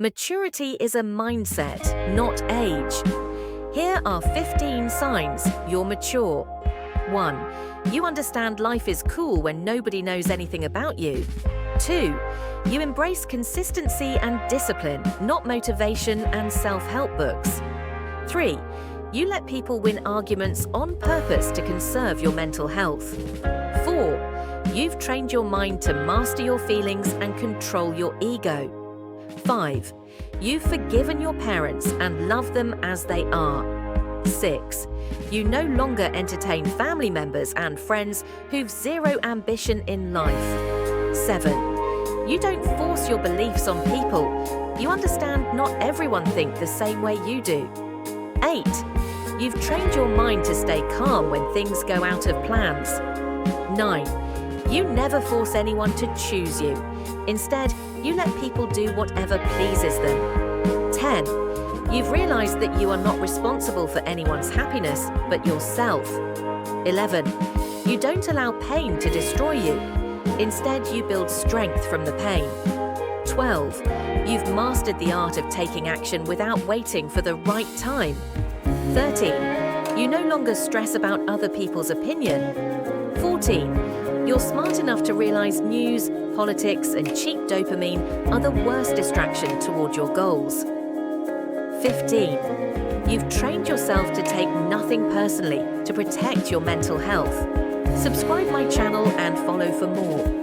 Maturity is a mindset, not age. Here are 15 signs you're mature. 1. You understand life is cool when nobody knows anything about you. 2. You embrace consistency and discipline, not motivation and self-help books. 3. You let people win arguments on purpose to conserve your mental health. 4. You've trained your mind to master your feelings and control your ego. 5. You've forgiven your parents and love them as they are. 6. You no longer entertain family members and friends who've zero ambition in life. 7. You don't force your beliefs on people. You understand not everyone thinks the same way you do. 8. You've trained your mind to stay calm when things go out of plans. 9. You never force anyone to choose you. Instead, you let people do whatever pleases them. 10. You've realized that you are not responsible for anyone's happiness, but yourself. 11. You don't allow pain to destroy you. Instead, you build strength from the pain. 12. You've mastered the art of taking action without waiting for the right time. 13. You no longer stress about other people's opinion. 14. You're smart enough to realize news, politics, and cheap dopamine are the worst distraction toward your goals. 15. You've trained yourself to take nothing personally to protect your mental health. Subscribe my channel and follow for more.